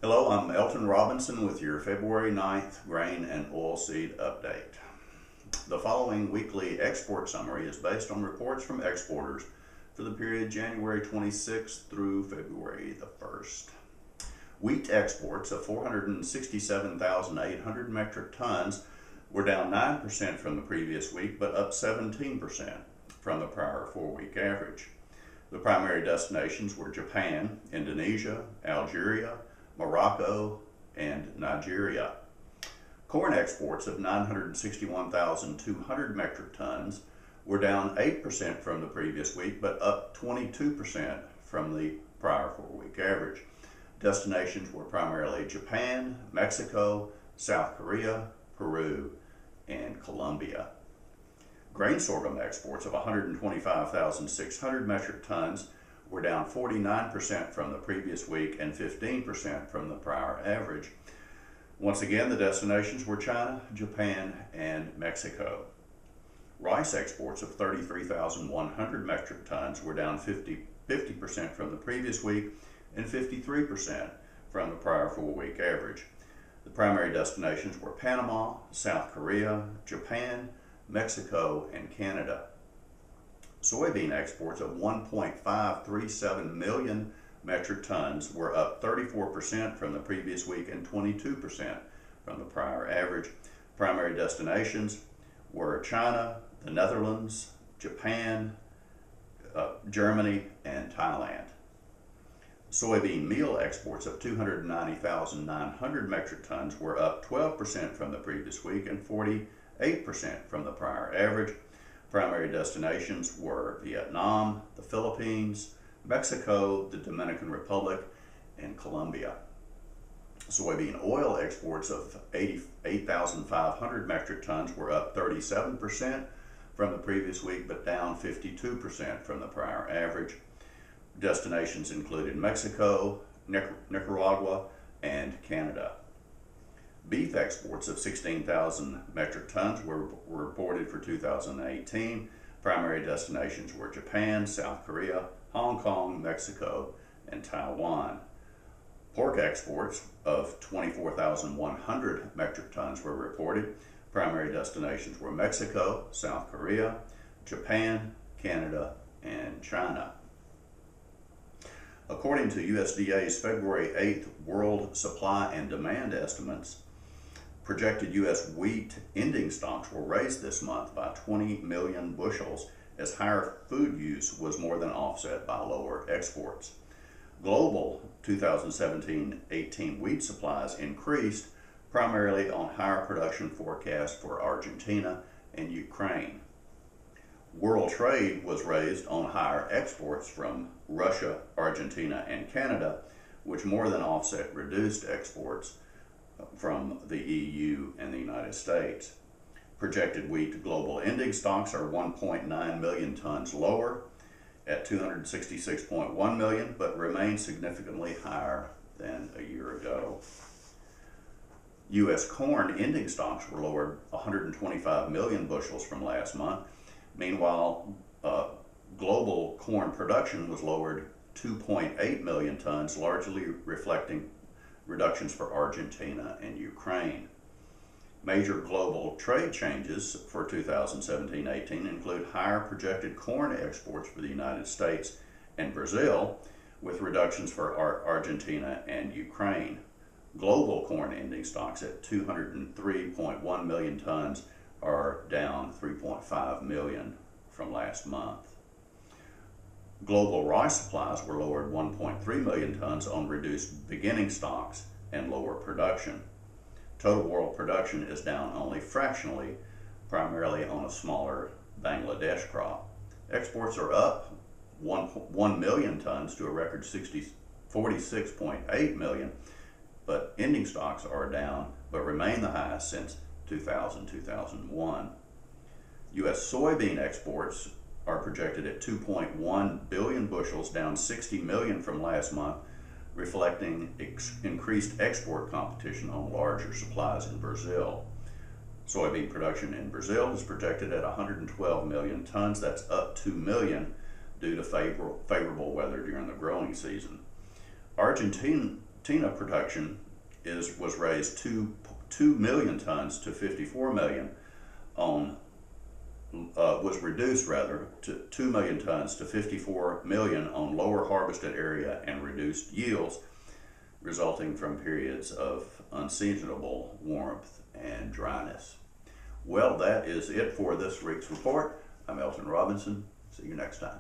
Hello, I'm Elton Robinson with your February 9th grain and oilseed update. The following weekly export summary is based on reports from exporters for the period January 26th through February the 1st. Wheat exports of 467,800 metric tons were down 9% from the previous week, but up 17% from the prior 4-week average. The primary destinations were Japan, Indonesia, Algeria, Morocco, and Nigeria. Corn exports of 961,200 metric tons were down 8% from the previous week, but up 22% from the prior 4-week average. Destinations were primarily Japan, Mexico, South Korea, Peru, and Colombia. Grain sorghum exports of 125,600 metric tons were down 49% from the previous week and 15% from the prior average. Once again, the destinations were China, Japan, and Mexico. Rice exports of 33,100 metric tons were down 50% from the previous week and 53% from the prior 4-week average. The primary destinations were Panama, South Korea, Japan, Mexico, and Canada. Soybean exports of 1.537 million metric tons were up 34% from the previous week and 22% from the prior average. Primary destinations were China, the Netherlands, Japan, Germany, and Thailand. Soybean meal exports of 290,900 metric tons were up 12% from the previous week and 48% from the prior average. Primary destinations were Vietnam, the Philippines, Mexico, the Dominican Republic, and Colombia. Soybean oil exports of 88,500 metric tons were up 37% from the previous week, but down 52% from the prior average. Destinations included Mexico, Nicaragua, and Canada. Beef exports of 16,000 metric tons were reported for 2018. Primary destinations were Japan, South Korea, Hong Kong, Mexico, and Taiwan. Pork exports of 24,100 metric tons were reported. Primary destinations were Mexico, South Korea, Japan, Canada, and China. According to USDA's February 8th World Supply and Demand estimates, projected U.S. wheat ending stocks were raised this month by 20 million bushels as higher food use was more than offset by lower exports. Global 2017-18 wheat supplies increased primarily on higher production forecasts for Argentina and Ukraine. World trade was raised on higher exports from Russia, Argentina, and Canada, which more than offset reduced exports from the EU and the United States. Projected wheat global ending stocks are 1.9 million tons lower at 266.1 million, but remain significantly higher than a year ago. U.S. corn ending stocks were lowered 125 million bushels from last month. Meanwhile, global corn production was lowered 2.8 million tons, largely reflecting reductions for Argentina and Ukraine. Major global trade changes for 2017-18 include higher projected corn exports for the United States and Brazil, with reductions for Argentina and Ukraine. Global corn ending stocks at 203.1 million tons are down 3.5 million from last month. Global rice supplies were lowered 1.3 million tons on reduced beginning stocks and lower production. Total world production is down only fractionally, primarily on a smaller Bangladesh crop. Exports are up 1 million tons to a record 46.8 million, but ending stocks are down but remain the highest since 2000-2001. U.S. soybean exports are projected at 2.1 billion bushels, down 60 million from last month, reflecting increased export competition on larger supplies in Brazil. Soybean production in Brazil is projected at 112 million tons. That's up 2 million due to favorable weather during the growing season. Argentina Argentina production was raised 2 million tons to 54 million on was reduced rather to 2 million tons to 54 million on lower harvested area and reduced yields resulting from periods of unseasonable warmth and dryness. Well, that is it for this week's report. I'm Elton Robinson. See you next time.